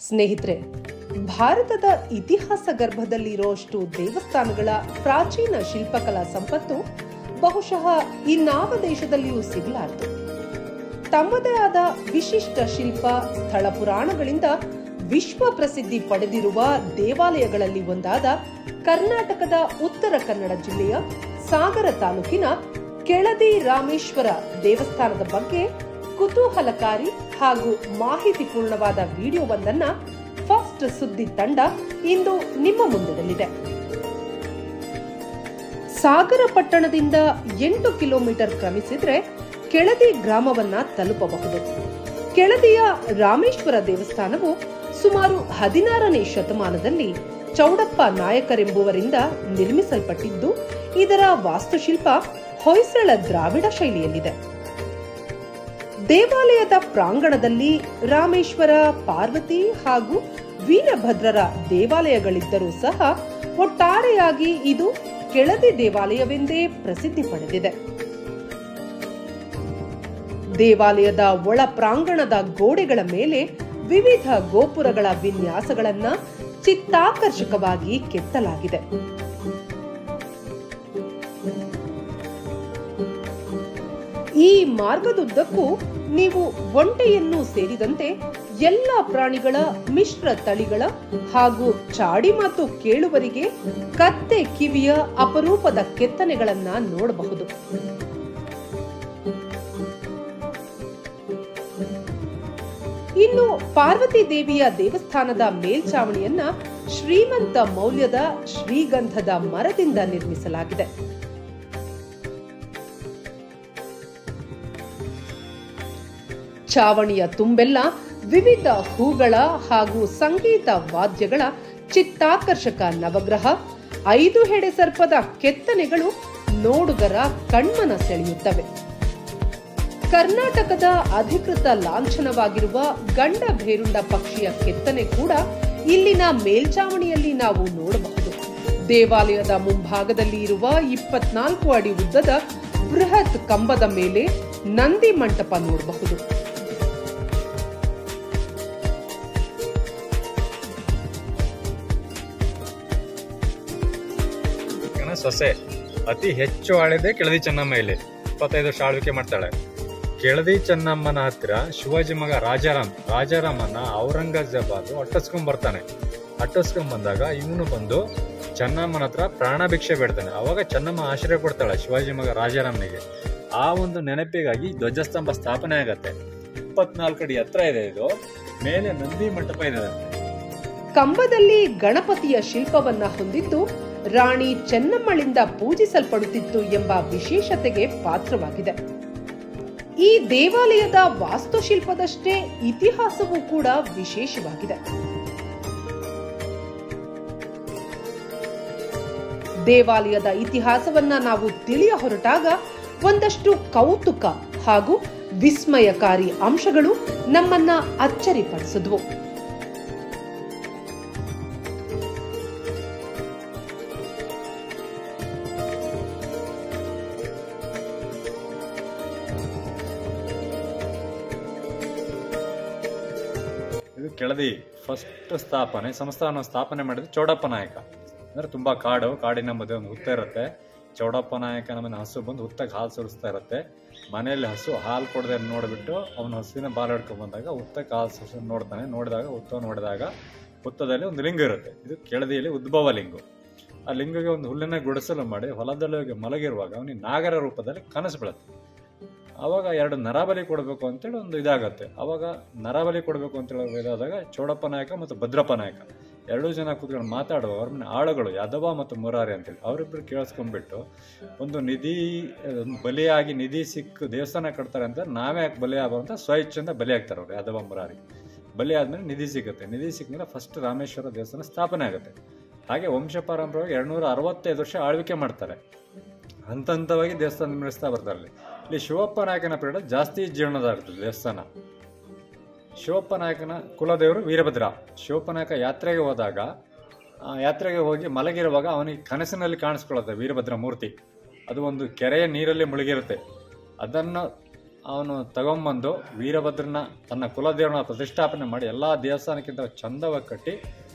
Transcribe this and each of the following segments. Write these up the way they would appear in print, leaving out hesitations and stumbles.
ಸ್ನೇಹಿತರೆ, ಭಾರತದ ಇತಿಹಾಸ ಗರ್ಭದಲ್ಲಿರುವಷ್ಟು ದೇವಸ್ಥಾನಗಳ ಪ್ರಾಚೀನ ಶಿಲ್ಪಕಲಾ ಸಂಪತ್ತು ಬಹುಶಃ ಇನ್ನಾವ ದೇಶದಲ್ಲಿಯೂ ಸಿಗಲಾರದು. ತಮ್ಮದೇ ಆದ ವಿಶಿಷ್ಟ ಶಿಲ್ಪ, ಸ್ಥಳ ಪುರಾಣಗಳಿಂದ ವಿಶ್ವ ಪ್ರಸಿದ್ಧಿ ಪಡೆದಿರುವ ದೇವಾಲಯಗಳಲ್ಲಿ ಒಂದಾದ ಕರ್ನಾಟಕದ ಉತ್ತರ ಕನ್ನಡ ಜಿಲ್ಲೆಯ ಸಾಗರ ತಾಲೂಕಿನ ಕೆಳದಿ ರಾಮೇಶ್ವರ ದೇವಸ್ಥಾನದ ಬಗ್ಗೆ ಕುತೂಹಲಕಾರಿ ಹಾಗೂ ಮಾಹಿತಿಪೂರ್ಣವಾದ ವಿಡಿಯೋವೊಂದನ್ನ ಫಸ್ಟ್ ಸುದ್ದಿ ತಂಡ ಇಂದು ನಿಮ್ಮ ಮುಂದಿಡಲಿದೆ. ಸಾಗರ ಪಟ್ಟಣದಿಂದ 8 ಕಿಲೋಮೀಟರ್ ಕ್ರಮಿಸಿದ್ರೆ ಕೆಳದಿ ಗ್ರಾಮವನ್ನ ತಲುಪಬಹುದು. ಕೆಳದಿಯ ರಾಮೇಶ್ವರ ದೇವಸ್ಥಾನವು ಸುಮಾರು 16ನೇ ಶತಮಾನದಲ್ಲಿ ಚೌಡಪ್ಪ ನಾಯಕರೆಂಬುವರಿಂದ ನಿರ್ಮಿಸಲ್ಪಟ್ಟಿದ್ದು, ಇದರ ವಾಸ್ತುಶಿಲ್ಪ ಹೊಯ್ಸಳ ದ್ರಾವಿಡ ಶೈಲಿಯಲ್ಲಿದೆ. ದೇವಾಲಯದ ಪ್ರಾಂಗಣದಲ್ಲಿ ರಾಮೇಶ್ವರ, ಪಾರ್ವತಿ ಹಾಗೂ ವೀರಭದ್ರರ ದೇವಾಲಯಗಳಿದ್ದರೂ ಸಹ ಒಟ್ಟಾರೆಯಾಗಿ ಇದು ಕೆಳದಿ ದೇವಾಲಯವೆಂದೇ ಪ್ರಸಿದ್ಧಿ ಪಡೆದಿದೆ. ದೇವಾಲಯದ ಒಳ ಪ್ರಾಂಗಣದ ಗೋಡೆಗಳ ಮೇಲೆ ವಿವಿಧ ಗೋಪುರಗಳ ವಿನ್ಯಾಸಗಳನ್ನ ಚಿತ್ತಾಕರ್ಷಕವಾಗಿ ಕೆತ್ತಲಾಗಿದೆ. ಈ ಮಾರ್ಗದುದ್ದಕ್ಕೂ ನೀವು ಒಂಟೆಯನ್ನು ಸೇರಿದಂತೆ ಎಲ್ಲ ಪ್ರಾಣಿಗಳ ಮಿಶ್ರ ತಳಿಗಳ ಹಾಗೂ ಚಾಡಿ ಮಾತು ಕೇಳುವರಿಗೆ ಕತ್ತೆ ಕಿವಿಯ ಅಪರೂಪದ ಕೆತ್ತನೆಗಳನ್ನ ನೋಡಬಹುದು. ಇನ್ನು ಪಾರ್ವತಿ ದೇವಿಯ ದೇವಸ್ಥಾನದ ಮೇಲ್ಚಾವಣಿಯನ್ನ ಶ್ರೀಮಂತ ಮೌಲ್ಯದ ಶ್ರೀಗಂಧದ ಮರದಿಂದ ನಿರ್ಮಿಸಲಾಗಿದೆ. ಚಾವಣಿಯ ತುಂಬೆಲ್ಲ ವಿವಿಧ ಹೂಗಳ ಹಾಗೂ ಸಂಗೀತ ವಾದ್ಯಗಳ ಚಿತ್ತಾಕರ್ಷಕ ನವಗ್ರಹ, 5 ಹೆಡೆ ಸರ್ಪದ ಕೆತ್ತನೆಗಳು ನೋಡುಗರ ಕಣ್ಮನ ಸೆಳೆಯುತ್ತವೆ. ಕರ್ನಾಟಕದ ಅಧಿಕೃತ ಲಾಂಛನವಾಗಿರುವ ಗಂಡ ಭೇರುಂಡ ಪಕ್ಷಿಯ ಕೆತ್ತನೆ ಕೂಡ ಇಲ್ಲಿನ ಮೇಲ್ಚಾವಣಿಯಲ್ಲಿ ನಾವು ನೋಡಬಹುದು. ದೇವಾಲಯದ ಮುಂಭಾಗದಲ್ಲಿ ಇರುವ 24 ಅಡಿ ಉದ್ದದ ಬೃಹತ್ ಕಂಬದ ಮೇಲೆ ನಂದಿ ಮಂಟಪ ನೋಡಬಹುದು. ಸೊಸೆ ಅತಿ ಹೆಚ್ಚು ಆಳಿದೆ ಕೆಳದಿ ಚೆನ್ನಮ್ಮ. ಇಲ್ಲಿ 25 ವರ್ಷ ಆಳ್ವಿಕೆ ಮಾಡ್ತಾಳೆ. ಕೆಳದಿ ಚೆನ್ನಮ್ಮನ ಹತ್ತಿರ ಶಿವಾಜಿ ಮಗ ರಾಜಾರಾಮನ್ನ ಔರಂಗಜೇಬಾದ್ ಅಟ್ಟಿಸ್ಕೊಂಡ್ ಬರ್ತಾನೆ. ಅಟ್ಟಿಸ್ಕೊಂಡ್ ಬಂದಾಗ ಇವನು ಬಂದು ಚೆನ್ನಮ್ಮನ ಹತ್ರ ಪ್ರಾಣ ಭಿಕ್ಷೆ ಬೇಡ್ತಾನೆ. ಅವಾಗ ಚೆನ್ನಮ್ಮ ಆಶ್ರಯ ಕೊಡ್ತಾಳೆ ಶಿವಾಜಿ ಮಗ ರಾಜಾರಾಮನಿಗೆ. ಆ ಒಂದು ನೆನಪಿಗಾಗಿ ಧ್ವಜಸ್ತಂಭ ಸ್ಥಾಪನೆ ಆಗತ್ತೆ. 24 ಅಡಿ ಎತ್ತರ ಇದೆ. ಇದು ಮೇಲೆ ನಂದಿ ಮಂಟಪ ಇದೆ. ಕಂಬದಲ್ಲಿ ಗಣಪತಿಯ ಶಿಲ್ಪವನ್ನ ಹೊಂದಿದ್ದು ರಾಣಿ ಚೆನ್ನಮ್ಮಳಿಂದ ಪೂಜಿಸಲ್ಪಡುತ್ತಿತ್ತು ಎಂಬ ವಿಶೇಷತೆಗೆ ಪಾತ್ರವಾಗಿದೆ. ಈ ದೇವಾಲಯದ ವಾಸ್ತುಶಿಲ್ಪದಷ್ಟೇ ಇತಿಹಾಸವೂ ಕೂಡ ವಿಶೇಷವಾಗಿದೆ. ದೇವಾಲಯದ ಇತಿಹಾಸವನ್ನ ನಾವು ತಿಳಿಯ ಹೊರಟಾಗ ಒಂದಷ್ಟು ಕೌತುಕ ಹಾಗೂ ವಿಸ್ಮಯಕಾರಿ ಅಂಶಗಳು ನಮ್ಮನ್ನ ಅಚ್ಚರಿಪಡಿಸಿದ್ವು. ಕೆಳದಿ ಫಸ್ಟ್ ಸಂಸ್ಥಾನ ಸ್ಥಾಪನೆ ಮಾಡಿದ ಚೌಡಪ್ಪ ನಾಯಕ. ಅಂದ್ರೆ ತುಂಬಾ ಕಾಡಿನ ಮಧ್ಯೆ ಒಂದು ಹುತ್ತ ಇರುತ್ತೆ. ಚೌಡಪ್ಪ ನಾಯಕ ನಮ್ಮನ್ನ ಹಸು ಬಂದು ಹುತ್ತಕ್ಕೆ ಹಾಲು ಸುರಿಸ್ತಾ ಇರುತ್ತೆ. ಮನೆಯಲ್ಲಿ ಹಸು ಹಾಲು ಕೊಡದೆ ನೋಡ್ಬಿಟ್ಟು ಅವನ ಹಸುವಿನ ಬಾಲ ಹಿಡ್ಕೊಂಡ್ ಬಂದಾಗ ಹುತ್ತಕ್ಕೆ ಹಾಲು ಸುರಿಸ ನೋಡಿದಾಗ ಹುತ್ತದಲ್ಲಿ ಒಂದು ಲಿಂಗ ಇರುತ್ತೆ. ಇದು ಕೆಳದಿಯಲ್ಲಿ ಉದ್ಭವ ಲಿಂಗು. ಆ ಲಿಂಗಗೆ ಒಂದು ಹುಲ್ಲಿನ ಗುಡಿಸಲು ಮಾಡಿ ಹೊಲದಲ್ಲಿ ಮಲಗಿರುವಾಗ ಅವನಿಗೆ ನಾಗರ ರೂಪದಲ್ಲಿ ಕನಸು ಬೀಳುತ್ತೆ. ಅವಾಗ 2 ನರಬಲಿ ಕೊಡಬೇಕು ಅಂತೇಳಿ ಒಂದು ಇದಾಗತ್ತೆ. ಅವಾಗ ನರಬಲಿ ಕೊಡಬೇಕು ಅಂತೇಳಿ ಇದಾದಾಗ ಚೌಡಪ್ಪ ನಾಯಕ ಮತ್ತು ಭದ್ರಪ್ಪ ನಾಯಕ 2 ಜನ ಕೂತ್ಕೊಂಡು ಮಾತಾಡುವ ಅವ್ರ ಮನೆ ಆಳುಗಳು ಯಾದವ ಮತ್ತು ಮುರಾರಿ ಅಂತೇಳಿ ಅವರಿಬ್ಬರು ಕೇಳಿಸ್ಕೊಂಡ್ಬಿಟ್ಟು ಒಂದು ಬಲಿಯಾಗಿ ನಿಧಿ ಸಿಕ್ಕು ದೇವಸ್ಥಾನ ಕಟ್ತಾರೆ ಅಂತ ನಾವೇ ಯಾಕೆ ಬಲಿ ಆಗುವಂತ ಸ್ವಇಚ್ಛೆಯಿಂದ ಬಲಿ ಆಗ್ತಾರೆ ಅವ್ರು ಯಾದವ ಮುರಾರಿ. ಬಲಿ ಆದ್ಮೇಲೆ ನಿಧಿ ಸಿಗುತ್ತೆ. ನಿಧಿ ಸಿಕ್ಕಿದ್ರೆ ಫಸ್ಟ್ ರಾಮೇಶ್ವರ ದೇವಸ್ಥಾನ ಸ್ಥಾಪನೆ ಆಗುತ್ತೆ. ಹಾಗೆ ವಂಶ ಪಾರಂಪರ್ಯವಾಗಿ 265 ವರ್ಷ ಆಳ್ವಿಕೆ ಮಾಡ್ತಾರೆ. ಹಂತವಾಗಿ ದೇವಸ್ಥಾನ ನಿರ್ಮಿಸ್ತಾ ಬರ್ತಾರೆ. ಇಲ್ಲಿ ಶಿವಪ್ಪ ನಾಯಕನ ಪೀರಿಯಡ್ ಜಾಸ್ತಿ ಜೀರ್ಣದ ಇರ್ತದೆ ದೇವಸ್ಥಾನ. ಶಿವಪ್ಪ ನಾಯಕನ ಕುಲದೇವರು ವೀರಭದ್ರ. ಶಿವಪ್ಪ ನಾಯಕ ಯಾತ್ರೆಗೆ ಹೋಗಿ ಮಲಗಿರುವಾಗ ಅವನಿಗೆ ಕನಸಿನಲ್ಲಿ ಕಾಣಿಸ್ಕೊಳ್ಳುತ್ತೆ ವೀರಭದ್ರ ಮೂರ್ತಿ. ಅದು ಒಂದು ಕೆರೆಯ ನೀರಲ್ಲಿ ಮುಳುಗಿರುತ್ತೆ. ಅದನ್ನು ಅವನು ತಗೊಂಬಂದು ವೀರಭದ್ರನ ತನ್ನ ಕುಲದೇವರನ್ನ ಪ್ರತಿಷ್ಠಾಪನೆ ಮಾಡಿ ಎಲ್ಲ ದೇವಸ್ಥಾನಕ್ಕಿಂತ ಚಂದವಾಗಿ ಕಟ್ಟಿ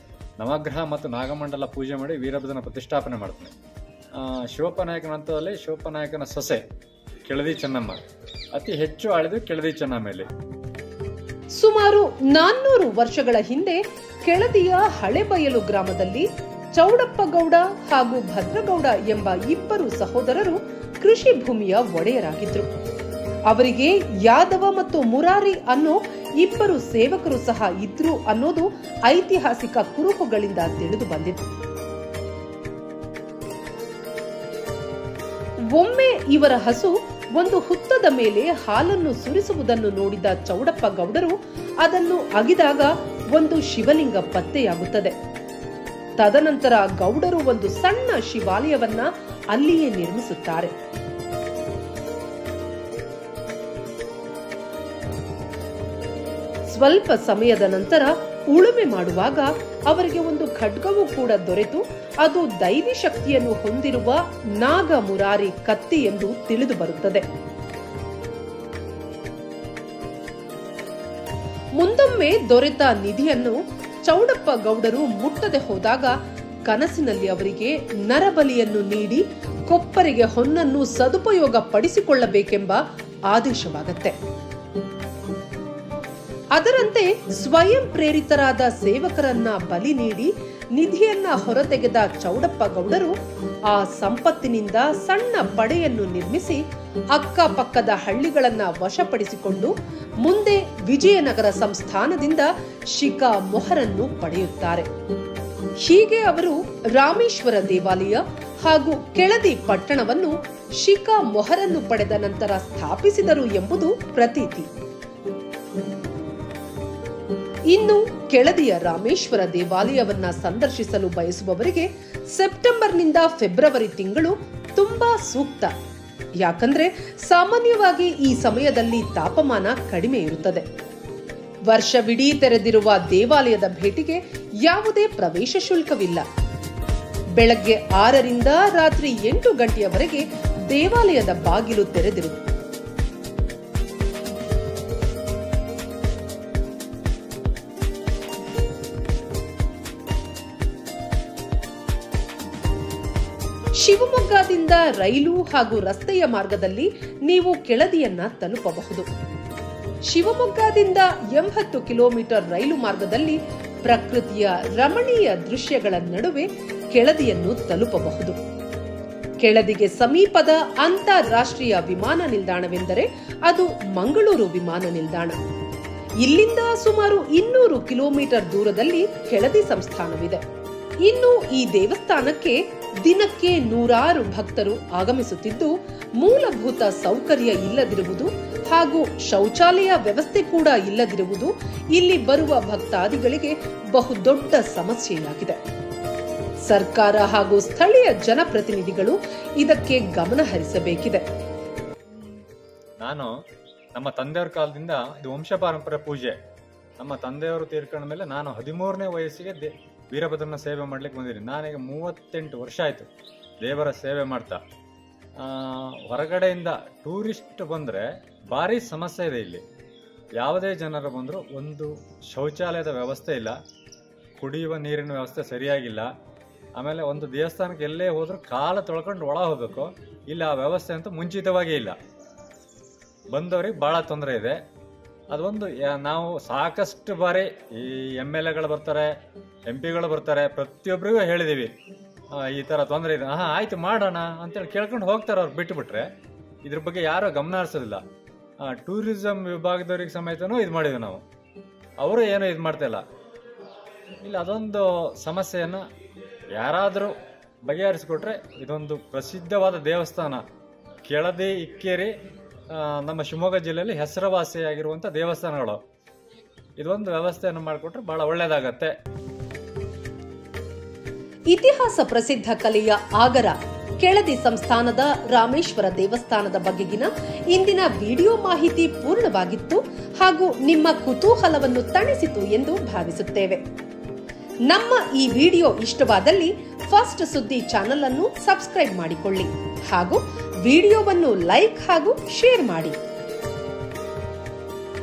ನವಗ್ರಹ ಮತ್ತು ನಾಗಮಂಡಲ ಪೂಜೆ ಮಾಡಿ ವೀರಭದ್ರನ ಪ್ರತಿಷ್ಠಾಪನೆ ಮಾಡ್ತಾನೆ. ಶಿವಪ್ಪನಾಯಕನ ಹಂತದಲ್ಲಿ ಶಿವಪ್ಪನಾಯಕನ ಸೊಸೆ ಕೆಳದಿ ಚೆನ್ನಮ್ಮ ಅತಿ ಹೆಚ್ಚು ಆಳಿದು ಕೆಳದಿ ಚೆನ್ನಮ್ಮೆಯಲ್ಲಿ. ಸುಮಾರು 400 ವರ್ಷಗಳ ಹಿಂದೆ ಕೆಳದಿಯ ಹಳೆಬಯಲು ಗ್ರಾಮದಲ್ಲಿ ಚೌಡಪ್ಪ ಗೌಡ ಹಾಗೂ ಭದ್ರಗೌಡ ಎಂಬ ಇಬ್ಬರು ಸಹೋದರರು ಕೃಷಿ ಭೂಮಿಯ ಒಡೆಯರಾಗಿದ್ರು. ಅವರಿಗೆ ಯಾದವ ಮತ್ತು ಮುರಾರಿ ಅನ್ನೋ ಇಬ್ಬರು ಸೇವಕರು ಸಹ ಇದ್ರು ಅನ್ನೋದು ಐತಿಹಾಸಿಕ ಕುರುಹುಗಳಿಂದ ತಿಳಿದು ಬಂದಿದೆ. ಒಮ್ಮೆ ಇವರ ಹಸು ಒಂದು ಹುತ್ತದ ಮೇಲೆ ಹಾಲನ್ನು ಸುರಿಸುವುದನ್ನು ನೋಡಿದ ಚೌಡಪ್ಪ ಗೌಡರು ಅದನ್ನು ಅಗಿದಾಗ ಒಂದು ಶಿವಲಿಂಗ ಪತ್ತೆಯಾಗುತ್ತದೆ. ತದನಂತರ ಗೌಡರು ಒಂದು ಸಣ್ಣ ಶಿವಾಲಯವನ್ನ ಅಲ್ಲಿಯೇ ನಿರ್ಮಿಸುತ್ತಾರೆ. ಸ್ವಲ್ಪ ಸಮಯದ ನಂತರ ಉಳುಮೆ ಮಾಡುವಾಗ ಅವರಿಗೆ ಒಂದು ಖಡ್ಗವೂ ಕೂಡ ದೊರೆತು ಅದು ದೈವಿ ಶಕ್ತಿಯನ್ನು ಹೊಂದಿರುವ ನಾಗ ಮುರಾರಿ ಕತ್ತಿ ಎಂದು ತಿಳಿದು ಬರುತ್ತದೆ. ಮುಂದೊಮ್ಮೆ ದೊರೆತ ನಿಧಿಯನ್ನು ಚೌಡಪ್ಪ ಗೌಡರು ಮುಟ್ಟದೆ ಹೋದಾಗ ಕನಸಿನಲ್ಲಿ ಅವರಿಗೆ ನರಬಲಿಯನ್ನು ನೀಡಿ ಕೊಪ್ಪರಿಗೆ ಹೊನ್ನನ್ನು ಸದುಪಯೋಗ ಪಡಿಸಿಕೊಳ್ಳಬೇಕೆಂಬ ಆದೇಶವಾಗುತ್ತೆ. ಅದರಂತೆ ಸ್ವಯಂ ಪ್ರೇರಿತರಾದ ಸೇವಕರನ್ನ ಬಲಿ ನೀಡಿ ನಿಧಿಯನ್ನ ಹೊರತೆಗೆದ ಚೌಡಪ್ಪ ಗೌಡರು ಆ ಸಂಪತ್ತಿನಿಂದ ಸಣ್ಣ ಪಡೆಯನ್ನು ನಿರ್ಮಿಸಿ ಅಕ್ಕಪಕ್ಕದ ಹಳ್ಳಿಗಳನ್ನ ವಶಪಡಿಸಿಕೊಂಡು ಮುಂದೆ ವಿಜಯನಗರ ಸಂಸ್ಥಾನದಿಂದ ಶಿಖಾ ಮೊಹರನ್ನು ಪಡೆಯುತ್ತಾರೆ. ಹೀಗೆ ಅವರು ರಾಮೇಶ್ವರ ದೇವಾಲಯ ಹಾಗೂ ಕೆಳದಿ ಪಟ್ಟಣವನ್ನು ಶಿಖಾ ಮೊಹರನ್ನು ಪಡೆದ ನಂತರ ಸ್ಥಾಪಿಸಿದರು ಎಂಬುದು ಪ್ರತೀತಿ. ಇನ್ನು ಕೆಳದಿಯ ರಾಮೇಶ್ವರ ದೇವಾಲಯವನ್ನ ಸಂದರ್ಶಿಸಲು ಬಯಸುವವರಿಗೆ ಸೆಪ್ಟೆಂಬರ್ನಿಂದ ಫೆಬ್ರವರಿ ತಿಂಗಳು ತುಂಬಾ ಸೂಕ್ತ. ಯಾಕಂದ್ರೆ ಸಾಮಾನ್ಯವಾಗಿ ಈ ಸಮಯದಲ್ಲಿ ತಾಪಮಾನ ಕಡಿಮೆ ಇರುತ್ತದೆ. ವರ್ಷವಿಡೀ ತೆರೆದಿರುವ ದೇವಾಲಯದ ಭೇಟಿಗೆ ಯಾವುದೇ ಪ್ರವೇಶ ಶುಲ್ಕವಿಲ್ಲ. ಬೆಳಗ್ಗೆ 6ರಿಂದ ರಾತ್ರಿ 8 ಗಂಟೆಯವರೆಗೆ ದೇವಾಲಯದ ಬಾಗಿಲು ತೆರೆದಿರುತ್ತದೆ. ಶಿವಮೊಗ್ಗದಿಂದ ರೈಲು ಹಾಗೂ ರಸ್ತೆಯ ಮಾರ್ಗದಲ್ಲಿ ನೀವು ಕೆಳದಿಯನ್ನ ತಲುಪಬಹುದು. ಶಿವಮೊಗ್ಗದಿಂದ 80 ಕಿಲೋಮೀಟರ್ ರೈಲು ಮಾರ್ಗದಲ್ಲಿ ಪ್ರಕೃತಿಯ ರಮಣೀಯ ದೃಶ್ಯಗಳ ನಡುವೆ ಕೆಳದಿಯನ್ನು ತಲುಪಬಹುದು. ಕೆಳದಿಗೆ ಸಮೀಪದ ಅಂತಾರಾಷ್ಟ್ರೀಯ ವಿಮಾನ ನಿಲ್ದಾಣವೆಂದರೆ ಅದು ಮಂಗಳೂರು ವಿಮಾನ ನಿಲ್ದಾಣ. ಇಲ್ಲಿಂದ ಸುಮಾರು 200 ಕಿಲೋಮೀಟರ್ ದೂರದಲ್ಲಿ ಕೆಳದಿ ಸಂಸ್ಥಾನವಿದೆ. ಇನ್ನು ಈ ದೇವಸ್ಥಾನಕ್ಕೆ ದಿನಕ್ಕೆ 100 ಭಕ್ತರು ಆಗಮಿಸುತ್ತಿದ್ದು, ಮೂಲಭೂತ ಸೌಕರ್ಯ ಇಲ್ಲದಿರುವುದು ಹಾಗೂ ಶೌಚಾಲಯ ವ್ಯವಸ್ಥೆ ಕೂಡ ಇಲ್ಲದಿರುವುದು ಇಲ್ಲಿ ಬರುವ ಭಕ್ತಾದಿಗಳಿಗೆ ಬಹುದೊಡ್ಡ ಸಮಸ್ಯೆಯಾಗಿದೆ. ಸರ್ಕಾರ ಹಾಗೂ ಸ್ಥಳೀಯ ಜನಪ್ರತಿನಿಧಿಗಳು ಇದಕ್ಕೆ ಗಮನ ಹರಿಸಬೇಕಿದೆ. ನಾನು ನಮ್ಮ ತಂದೆಯವರ ಕಾಲದಿಂದ ಇದು ವಂಶ ಪಾರಂಪರ್ಯ ಪೂಜೆ. ನಮ್ಮ ತಂದೆಯವರು ತೀರ್ಕೊಂಡ ಮೇಲೆ ನಾನು 13ನೇ ವಯಸ್ಸಿಗೆ ವೀರಭದ್ರನ ಸೇವೆ ಮಾಡ್ಲಿಕ್ಕೆ ಬಂದಿದ್ದೀನಿ. ನಾನೀಗ 38 ವರ್ಷ ಆಯ್ತು ದೇವರ ಸೇವೆ ಮಾಡ್ತಾ. ಹೊರಗಡೆಯಿಂದ ಟೂರಿಸ್ಟ್ ಬಂದರೆ ಭಾರಿ ಸಮಸ್ಯೆ ಇದೆ ಇಲ್ಲಿ. ಯಾವುದೇ ಜನರು ಬಂದರೂ ಒಂದು ಶೌಚಾಲಯದ ವ್ಯವಸ್ಥೆ ಇಲ್ಲ, ಕುಡಿಯುವ ನೀರಿನ ವ್ಯವಸ್ಥೆ ಸರಿಯಾಗಿಲ್ಲ. ಆಮೇಲೆ ಒಂದು ದೇವಸ್ಥಾನಕ್ಕೆ ಎಲ್ಲೇ ಹೋದ್ರೂ ಕಾಲು ತೊಳ್ಕೊಂಡು ಒಳ ಹೋಗಬೇಕು. ಇಲ್ಲಿ ಆ ವ್ಯವಸ್ಥೆ ಅಂತೂ ಮುಂಚಿತವಾಗೇ ಇಲ್ಲ. ಬಂದವ್ರಿಗೆ ಭಾಳ ತೊಂದರೆ ಇದೆ. ಅದೊಂದು ನಾವು ಸಾಕಷ್ಟು ಬಾರಿ ಈ MLAಗಳು ಬರ್ತಾರೆ, MP ಗಳು ಬರ್ತಾರೆ, ಪ್ರತಿಯೊಬ್ಬರಿಗೂ ಹೇಳಿದ್ದೀವಿ ಈ ಥರ ತೊಂದರೆ ಇದೆ. ಆಯ್ತು ಮಾಡೋಣ ಅಂತೇಳಿ ಕೇಳ್ಕೊಂಡು ಹೋಗ್ತಾರೆ. ಅವ್ರು ಬಿಟ್ಟುಬಿಟ್ರೆ ಇದ್ರ ಬಗ್ಗೆ ಯಾರೂ ಗಮನ ಹರಿಸೋದಿಲ್ಲ. ಟೂರಿಸಂ ವಿಭಾಗದವ್ರಿಗೆ ಸಮೇತನೂ ಇದು ಮಾಡಿದ್ವಿ ನಾವು, ಅವರು ಏನೂ ಇದು ಮಾಡ್ತಾಯಿಲ್ಲ. ಇಲ್ಲಿ ಅದೊಂದು ಸಮಸ್ಯೆಯನ್ನು ಯಾರಾದರೂ ಬಗೆಹರಿಸಿಕೊಟ್ರೆ, ಇದೊಂದು ಪ್ರಸಿದ್ಧವಾದ ದೇವಸ್ಥಾನ ಕೆಳದಿ ಇಕ್ಕೇರಿ ನಮ್ಮ ಶಿವಮೊಗ್ಗ ಜಿಲ್ಲೆಯಲ್ಲಿ ಹೆಸರುವಾಸಿಯಾಗಿರುವಂಥ ದೇವಸ್ಥಾನಗಳು, ಇದೊಂದು ವ್ಯವಸ್ಥೆಯನ್ನು ಮಾಡಿಕೊಟ್ರೆ ಬಹಳ ಒಳ್ಳೆಯದಾಗತ್ತೆ. ಇತಿಹಾಸ ಪ್ರಸಿದ್ಧ ಕಲೆಯ ಆಗರ ಕೆಳದಿ ಸಂಸ್ಥಾನದ ರಾಮೇಶ್ವರ ದೇವಸ್ಥಾನದ ಬಗೆಗಿನ ಇಂದಿನ ವಿಡಿಯೋ ಮಾಹಿತಿ ಪೂರ್ಣವಾಗಿತ್ತು ಹಾಗೂ ನಿಮ್ಮ ಕುತೂಹಲವನ್ನು ತಣಿಸಿತು ಎಂದು ಭಾವಿಸುತ್ತೇವೆ. ನಮ್ಮ ಈ ವಿಡಿಯೋ ಇಷ್ಟವಾದಲ್ಲಿ ಫಸ್ಟ್ ಸುದ್ದಿ ಚಾನೆಲ್ ಅನ್ನು ಸಬ್ಸ್ಕ್ರೈಬ್ ಮಾಡಿಕೊಳ್ಳಿ ಹಾಗೂ ವಿಡಿಯೋವನ್ನು ಲೈಕ್ ಹಾಗೂ ಶೇರ್ ಮಾಡಿ.